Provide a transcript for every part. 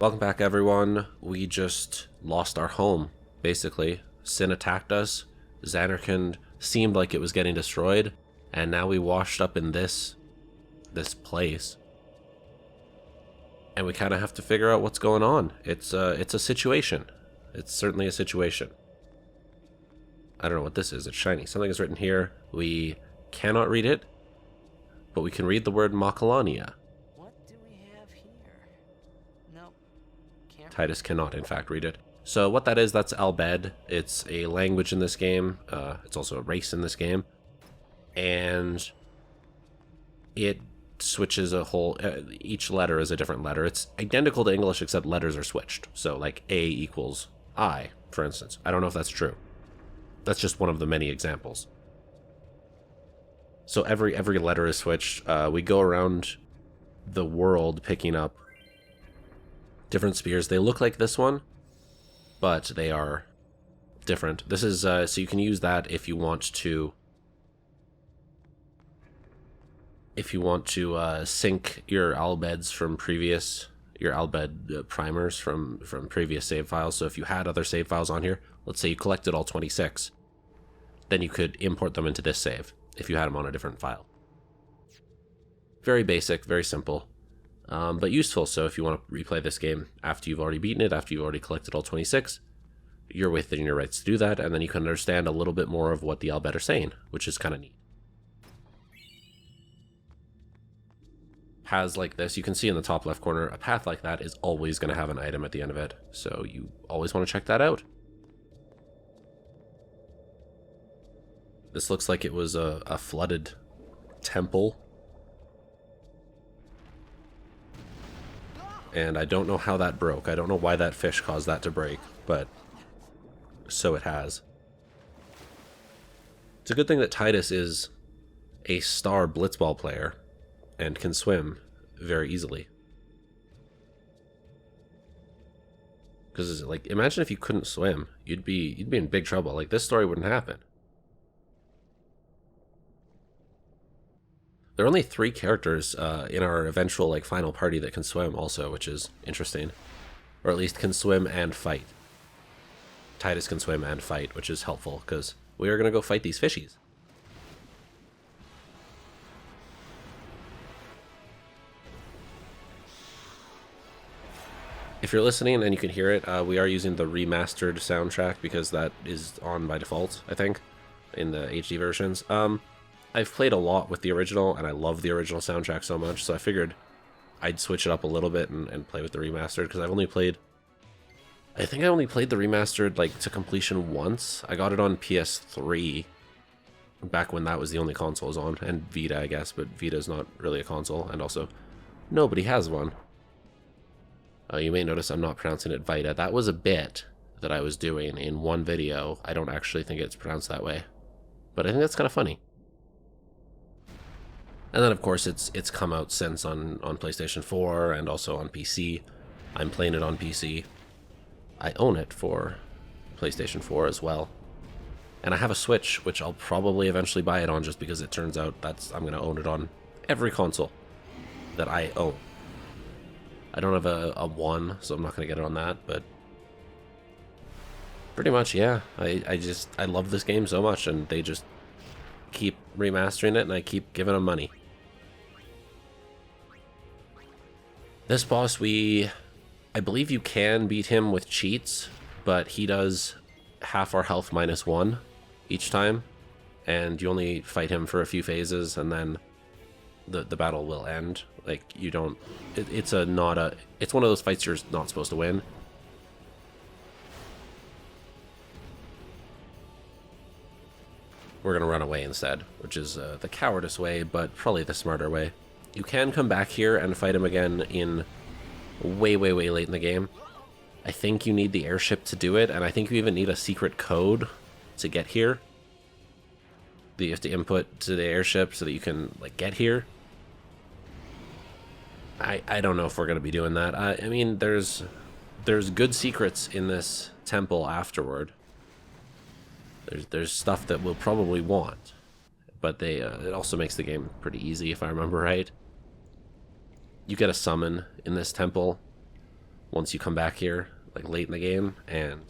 Welcome back, everyone. We just lost our home, basically. Sin attacked us, Zanarkand seemed like it was getting destroyed, and now we washed up in this place. And we kind of have to figure out what's going on. It's a situation. It's certainly a situation. I don't know what this is. It's shiny. Something is written here. We cannot read it, but we can read the word Macalania. What do we have here? Nope. Can't. Titus cannot, in fact, read it. So what that is, that's Al Bhed. It's a language in this game. It's also a race in this game. And it switches a whole... each letter is a different letter. It's identical to English, except letters are switched. So, like, A equals I, for instance. I don't know if that's true. That's just one of the many examples. So every letter is switched. We go around the world picking up different spears. They look like this one, but they are different. This is so you can use that if you want to sync your Al Bheds from previous, your Al Bhed primers from previous save files. So if you had other save files on here, let's say you collected all 26, then you could import them into this save if you had them on a different file. Very basic, very simple, but useful. So if you want to replay this game after you've already beaten it, after you've already collected all 26, you're within your rights to do that, and then you can understand a little bit more of what the Al Bhed are saying, which is kind of neat. Paths like this, you can see in the top left corner, a path like that is always going to have an item at the end of it, so you always want to check that out. This looks like it was a flooded temple. And I don't know how that broke. I don't know why that fish caused that to break, but so it has. It's a good thing that Titus is a star blitzball player and can swim very easily. Because, like, imagine if you couldn't swim. You'd be in big trouble. Like, this story wouldn't happen. There are only 3 characters in our eventual, like, final party that can swim also, which is interesting. Or at least can swim and fight. Titus can swim and fight, which is helpful, because we are going to go fight these fishies. If you're listening and you can hear it, we are using the remastered soundtrack, because that is on by default, I think, in the HD versions. I've played a lot with the original, and I love the original soundtrack so much, so I figured I'd switch it up a little bit and play with the remastered, because I've only played... I think I only played the remastered, like, to completion once. I got it on PS3, back when that was the only console I was on, and Vita, I guess, but Vita's not really a console, and also, nobody has one. You may notice I'm not pronouncing it Vita. That was a bit that I was doing in one video. I don't actually think it's pronounced that way, but I think that's kind of funny. And then, of course, it's come out since on PlayStation 4 and also on PC. I'm playing it on PC. I own it for PlayStation 4 as well. And I have a Switch, which I'll probably eventually buy it on, just because it turns out I'm going to own it on every console that I own. I don't have a One, so I'm not going to get it on that, but pretty much, yeah. I love this game so much, and they just keep remastering it, and I keep giving them money. This boss, I believe you can beat him with cheats, but he does half our health -1 each time, and you only fight him for a few phases, and then the battle will end. Like, you don't... It's one of those fights you're not supposed to win. We're gonna run away instead, which is the cowardice way, but probably the smarter way. You can come back here and fight him again in way late in the game. I think you need the airship to do it, and I think you even need a secret code to get here. You have to input to the airship so that you can, like, get here. I don't know if we're going to be doing that. I mean, there's good secrets in this temple afterward. There's stuff that we'll probably want, but it also makes the game pretty easy, if I remember right. You get a summon in this temple, once you come back here, like late in the game, and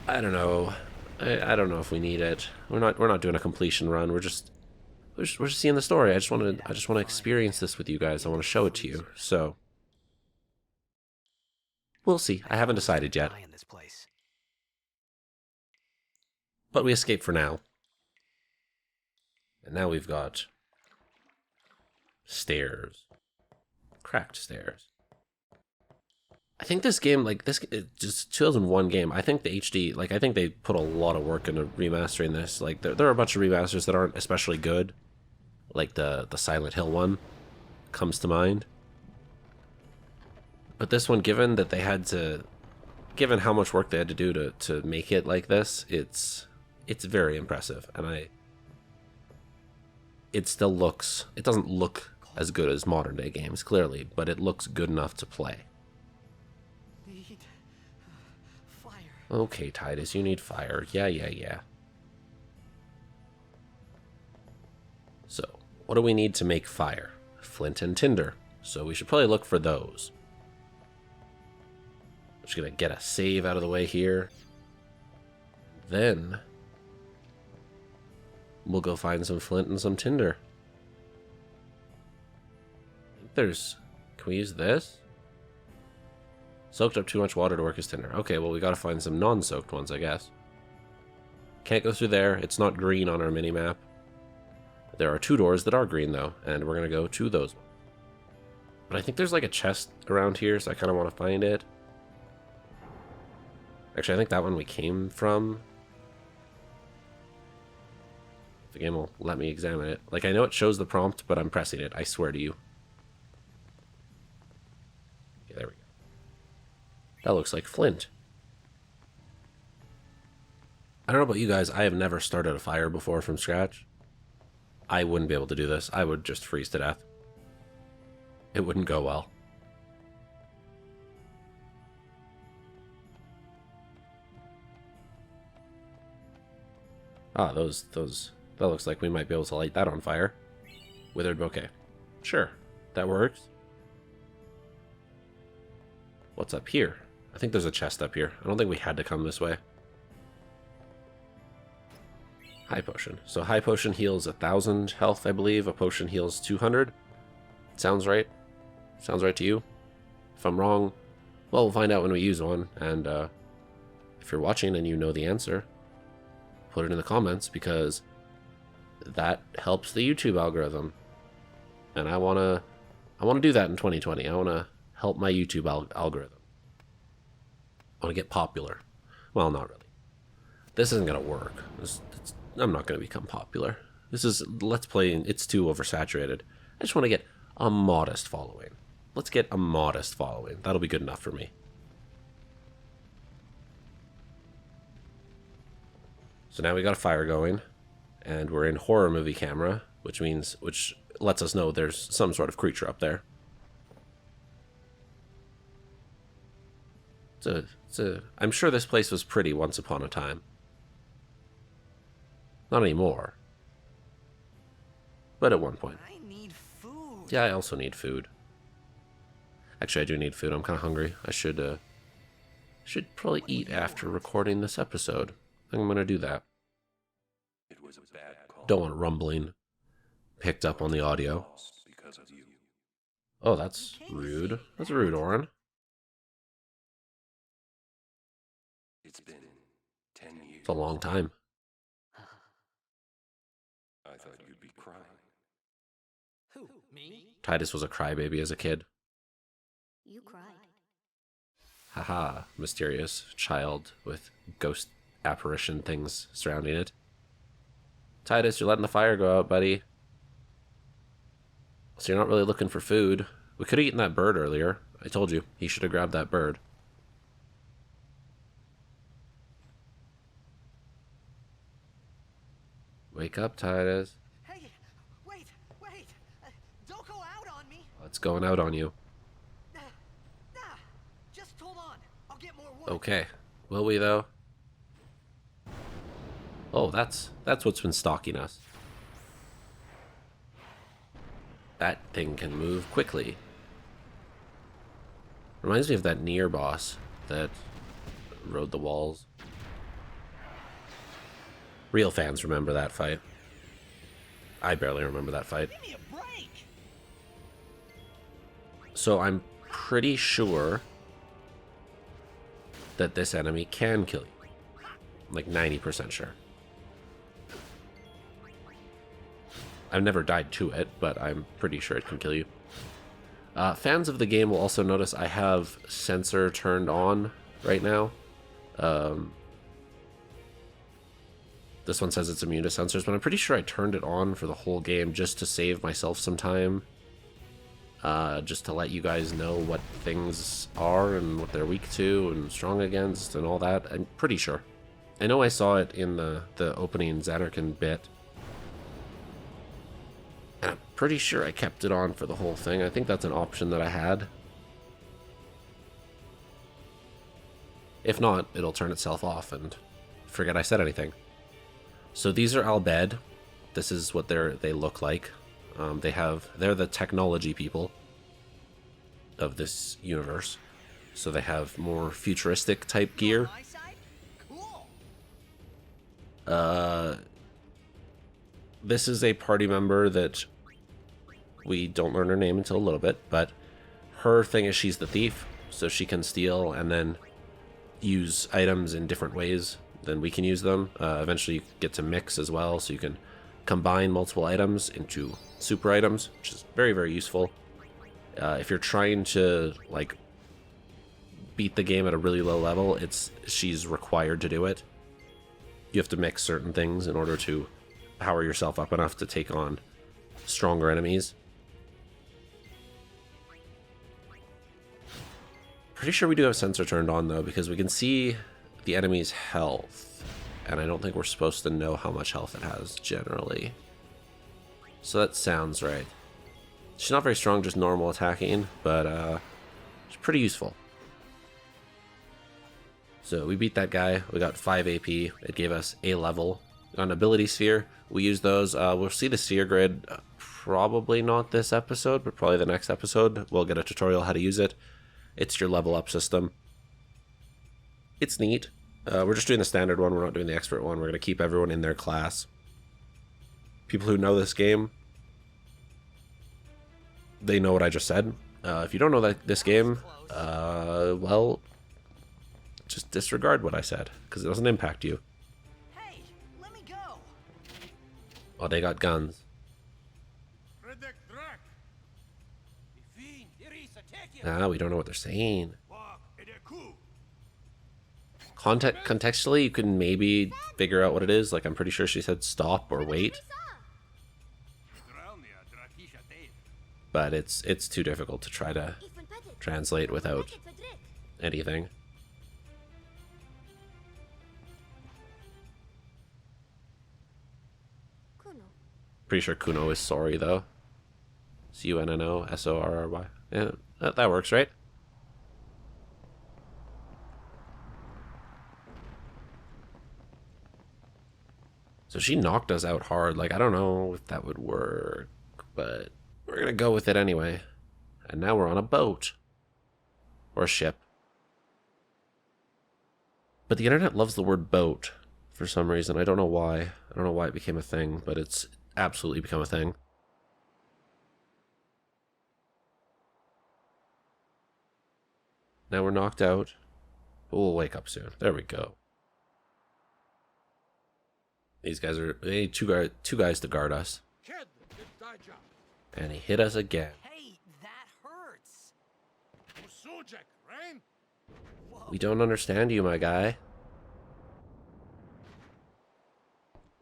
I don't know. I don't know if we need it. We're not doing a completion run. We're just seeing the story. I just want to experience this with you guys. I want to show it to you. So we'll see. I haven't decided yet. But we escaped for now. And now we've got stairs. Cracked stairs. I think this game, like, just 2001 game, I think the HD, like, I think they put a lot of work into remastering this. Like, there are a bunch of remasters that aren't especially good. Like, the Silent Hill one comes to mind. But this one, given that they had to, given how much work they had to do to make it like this, it's very impressive. And it still looks, it doesn't look as good as modern day games, clearly, but it looks good enough to play. Okay, Tidus, you need fire. Yeah. So, what do we need to make fire? Flint and tinder. So we should probably look for those. Just gonna get a save out of the way here. Then we'll go find some flint and some tinder. I think there's... Can we use this? Soaked up too much water to work as tinder. Okay, well, we gotta find some non-soaked ones, I guess. Can't go through there. It's not green on our minimap. There are 2 doors that are green, though, and we're gonna go to those. But I think there's, like, a chest around here, so I kind of want to find it. Actually, I think that one we came from. The game will let me examine it. Like, I know it shows the prompt, but I'm pressing it. I swear to you. Okay, there we go. That looks like flint. I don't know about you guys, I have never started a fire before from scratch. I wouldn't be able to do this. I would just freeze to death. It wouldn't go well. Ah, those, that looks like we might be able to light that on fire. Withered bouquet. Sure, that works. What's up here? I think there's a chest up here. I don't think we had to come this way. High potion. So high potion heals 1,000 health, I believe. A potion heals 200. Sounds right. Sounds right to you? If I'm wrong, well, we'll find out when we use one. And if you're watching and you know the answer, put it in the comments, because that helps the YouTube algorithm. And I wanna do that in 2020. I wanna help my YouTube algorithm. I want to get popular. Well, not really. This isn't going to work. I'm not going to become popular. This is Let's Play. It's too oversaturated. I just want to get a modest following. Let's get a modest following. That'll be good enough for me. So now we got a fire going, and we're in horror movie camera, which lets us know there's some sort of creature up there. I'm sure this place was pretty once upon a time. Not anymore. But at one point. I need food. Yeah, I also need food. Actually, I do need food. I'm kind of hungry. I should probably eat after recording this episode. I think I'm going to do that. It was a bad call. Don't want rumbling picked up on the audio. Because of you. Oh, that's rude. That's rude, Orin. It's been 10 years. It's a long time. I thought you'd be crying. Who? Me? Tidus was a crybaby as a kid. You cried. Haha, mysterious child with ghost apparition things surrounding it. Tidus, you're letting the fire go out, buddy. So you're not really looking for food. We could have eaten that bird earlier. I told you, he should have grabbed that bird. Wake up, Tidus. Hey, wait! Don't go out on me! What's going out on you? Just hold on. I'll get more wood. Okay. Will we, though? Oh, that's what's been stalking us. That thing can move quickly. Reminds me of that Nier boss that rode the walls. Real fans remember that fight. I barely remember that fight. Give me a break. So I'm pretty sure that this enemy can kill you. Like 90% sure. I've never died to it, but I'm pretty sure it can kill you. Fans of the game will also notice I have sensor turned on right now. This one says it's immune to sensors, but I'm pretty sure I turned it on for the whole game just to save myself some time. Just to let you guys know what things are and what they're weak to and strong against and all that. I'm pretty sure. I know I saw it in the opening Zanarkand bit. And I'm pretty sure I kept it on for the whole thing. I think that's an option that I had. If not, it'll turn itself off and forget I said anything. So these are Al Bhed. This is what they look like. They're the technology people of this universe. So they have more futuristic type gear. My side? Cool. This is a party member that we don't learn her name until a little bit, but her thing is she's the thief, so she can steal and then use items in different ways than we can use them. Eventually you get to mix as well, so you can combine multiple items into super items, which is very, very useful. If you're trying to like beat the game at a really low level, she's required to do it. You have to mix certain things in order to power yourself up enough to take on stronger enemies. Pretty sure we do have sensor turned on though, because we can see the enemy's health, and I don't think we're supposed to know how much health it has generally. So that sounds right. She's not very strong, just normal attacking, but she's pretty useful. So we beat that guy. We got 5 AP. It gave us a level. Got an ability sphere. We use those. We'll see the sphere grid probably not this episode, but probably the next episode. We'll get a tutorial how to use it. It's your level up system. It's neat. We're just doing the standard one. We're not doing the expert one. We're going to keep everyone in their class. People who know this game, they know what I just said. If you don't know this game, well, just disregard what I said, because it doesn't impact you. Hey, let me go. Oh, they got guns. We don't know what they're saying. Contextually, you can maybe figure out what it is. Like, I'm pretty sure she said stop or wait. But it's too difficult to try to translate without anything. Pretty sure Kuno is sorry, though. Cunno, Yeah, that works, right? So she knocked us out hard. Like, I don't know if that would work, but we're gonna go with it anyway. And now we're on a boat. Or a ship. But the internet loves the word boat for some reason. I don't know why. I don't know why it became a thing, but it's absolutely become a thing. Now we're knocked out. But we'll wake up soon. There we go. These guys are... They need two guys to guard us. And he hit us again. Hey, that hurts. We don't understand you, my guy.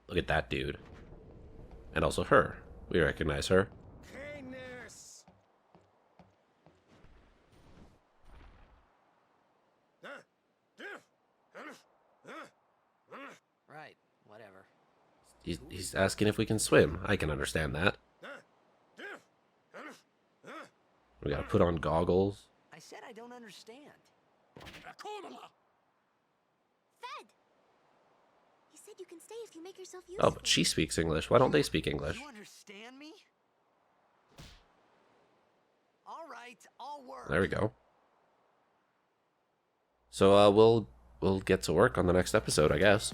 Look at that dude. And also her. We recognize her. Right, whatever. He's asking if we can swim. I can understand that. We gotta put on goggles. I said I don't understand. Fed! He said you can stay if you make yourself Oh, useful. but she speaks English. Why don't they speak English? You understand me? All right, I'll work. There we go. So we'll get to work on the next episode, I guess.